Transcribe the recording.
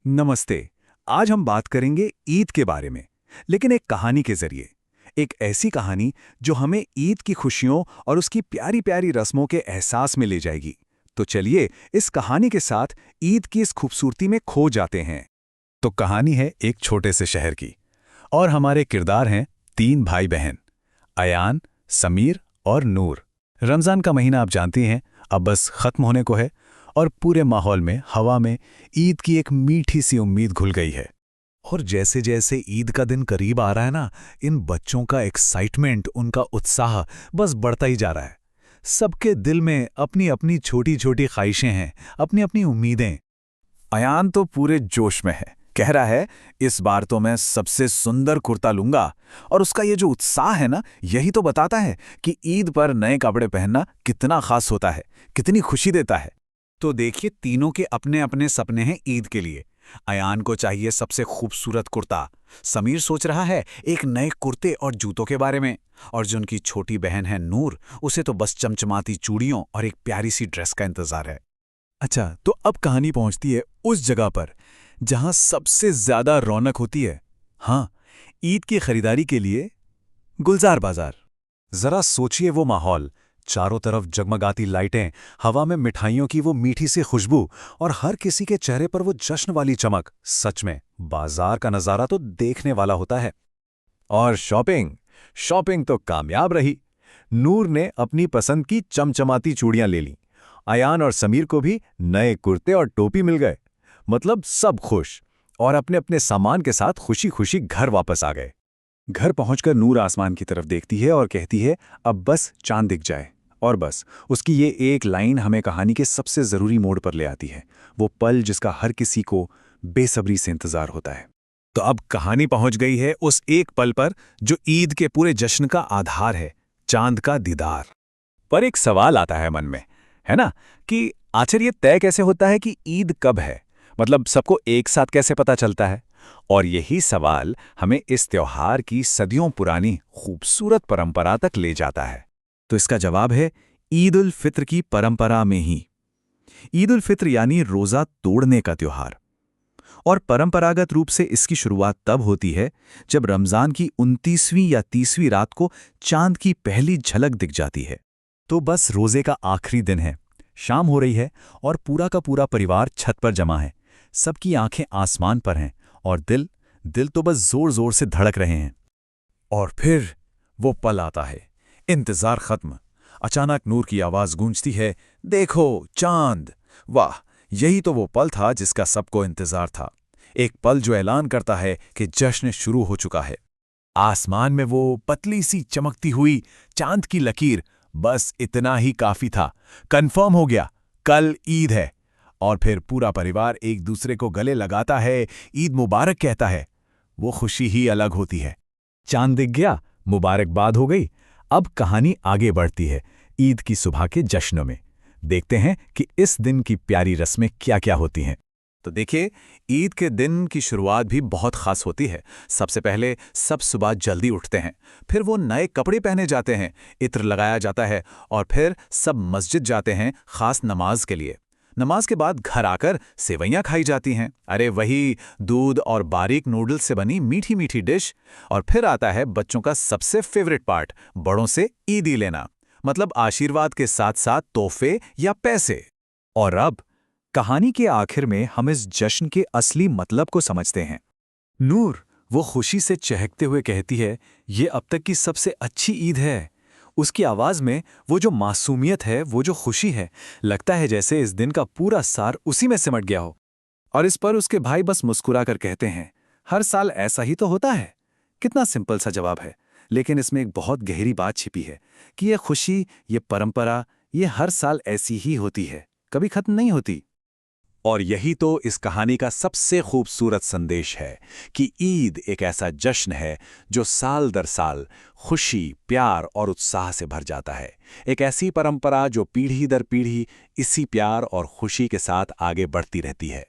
नमस्ते। आज हम बात करेंगे ईद के बारे में, लेकिन एक कहानी के जरिए। एक ऐसी कहानी जो हमें ईद की खुशियों और उसकी प्यारी प्यारी रस्मों के एहसास में ले जाएगी। तो चलिए इस कहानी के साथ ईद की इस खूबसूरती में खो जाते हैं। तो कहानी है एक छोटे से शहर की, और हमारे किरदार हैं तीन भाई बहन, अयान, समीर और नूर। रमज़ान का महीना आप जानती हैं, अब बस ख़त्म होने को है, और पूरे माहौल में, हवा में ईद की एक मीठी सी उम्मीद घुल गई है। और जैसे जैसे ईद का दिन करीब आ रहा है ना, इन बच्चों का एक्साइटमेंट, उनका उत्साह बस बढ़ता ही जा रहा है। सबके दिल में अपनी अपनी छोटी छोटी ख्वाहिशें हैं, अपनी अपनी उम्मीदें। अयान तो पूरे जोश में है, कह रहा है इस बार तो मैं सबसे सुंदर कुर्ता लूंगा। और उसका ये जो उत्साह है ना, यही तो बताता है कि ईद पर नए कपड़े पहनना कितना खास होता है, कितनी खुशी देता है। तो देखिए, तीनों के अपने अपने सपने हैं ईद के लिए। अयान को चाहिए सबसे खूबसूरत कुर्ता, समीर सोच रहा है एक नए कुर्ते और जूतों के बारे में, और जो उनकी छोटी बहन है नूर, उसे तो बस चमचमाती चूड़ियों और एक प्यारी सी ड्रेस का इंतजार है। अच्छा, तो अब कहानी पहुंचती है उस जगह पर जहां सबसे ज्यादा रौनक होती है। हाँ, ईद की खरीदारी के लिए गुलजार बाजार। जरा सोचिए वो माहौल, चारों तरफ जगमगाती लाइटें, हवा में मिठाइयों की वो मीठी सी खुशबू, और हर किसी के चेहरे पर वो जश्न वाली चमक। सच में बाजार का नजारा तो देखने वाला होता है। और शॉपिंग शॉपिंग तो कामयाब रही। नूर ने अपनी पसंद की चमचमाती चूड़ियां ले लीं। अयान और समीर को भी नए कुर्ते और टोपी मिल गए। मतलब सब खुश, और अपने अपने सामान के साथ खुशी खुशी घर वापस आ गए। घर पहुंचकर नूर आसमान की तरफ देखती है और कहती है, अब बस चांद दिख जाए। और बस उसकी ये एक लाइन हमें कहानी के सबसे जरूरी मोड़ पर ले आती है, वो पल जिसका हर किसी को बेसब्री से इंतजार होता है। तो अब कहानी पहुंच गई है उस एक पल पर जो ईद के पूरे जश्न का आधार है, चांद का दीदार। पर एक सवाल आता है मन में, है ना, कि आखिर ये तय कैसे होता है कि ईद कब है? मतलब सबको एक साथ कैसे पता चलता है? और यही सवाल हमें इस त्योहार की सदियों पुरानी खूबसूरत परंपरा तक ले जाता है। तो इसका जवाब है ईद उल फित्र की परंपरा में ही। ईद उल फित्र यानी रोजा तोड़ने का त्योहार। और परंपरागत रूप से इसकी शुरुआत तब होती है जब रमजान की 29वीं या 30वीं रात को चांद की पहली झलक दिख जाती है। तो बस रोजे का आखिरी दिन है, शाम हो रही है, और पूरा का पूरा परिवार छत पर जमा है। सबकी आंखें आसमान पर हैं, और दिल तो बस जोर जोर से धड़क रहे हैं। और फिर वो पल आता है, इंतजार खत्म। अचानक नूर की आवाज गूंजती है, देखो चांद। वाह, यही तो वो पल था जिसका सबको इंतजार था। एक पल जो ऐलान करता है कि जश्न शुरू हो चुका है। आसमान में वो पतली सी चमकती हुई चांद की लकीर, बस इतना ही काफी था। कंफर्म हो गया, कल ईद है। और फिर पूरा परिवार एक दूसरे को गले लगाता है, ईद मुबारक कहता है। वो खुशी ही अलग होती है। चांद दिख गया, मुबारकबाद हो गई। अब कहानी आगे बढ़ती है ईद की सुबह के जश्न में। देखते हैं कि इस दिन की प्यारी रस्में क्या क्या होती हैं। तो देखिए, ईद के दिन की शुरुआत भी बहुत खास होती है। सबसे पहले सब सुबह जल्दी उठते हैं, फिर वो नए कपड़े पहने जाते हैं, इत्र लगाया जाता है, और फिर सब मस्जिद जाते हैं खास नमाज के लिए। नमाज के बाद घर आकर सेवैयां खाई जाती हैं। अरे वही दूध और बारीक नूडल्स से बनी मीठी मीठी डिश। और फिर आता है बच्चों का सबसे फेवरेट पार्ट, बड़ों से ईदी लेना। मतलब आशीर्वाद के साथ साथ तोहफे या पैसे। और अब कहानी के आखिर में हम इस जश्न के असली मतलब को समझते हैं। नूर वो खुशी से चहकते हुए कहती है, ये अब तक की सबसे अच्छी ईद है। उसकी आवाज में वो जो मासूमियत है, वो जो खुशी है, लगता है जैसे इस दिन का पूरा सार उसी में सिमट गया हो। और इस पर उसके भाई बस मुस्कुरा कर कहते हैं, हर साल ऐसा ही तो होता है। कितना सिंपल सा जवाब है, लेकिन इसमें एक बहुत गहरी बात छिपी है कि ये खुशी, ये परंपरा, ये हर साल ऐसी ही होती है, कभी खत्म नहीं होती। और यही तो इस कहानी का सबसे खूबसूरत संदेश है कि ईद एक ऐसा जश्न है जो साल दर साल खुशी, प्यार और उत्साह से भर जाता है। एक ऐसी परंपरा जो पीढ़ी दर पीढ़ी इसी प्यार और खुशी के साथ आगे बढ़ती रहती है।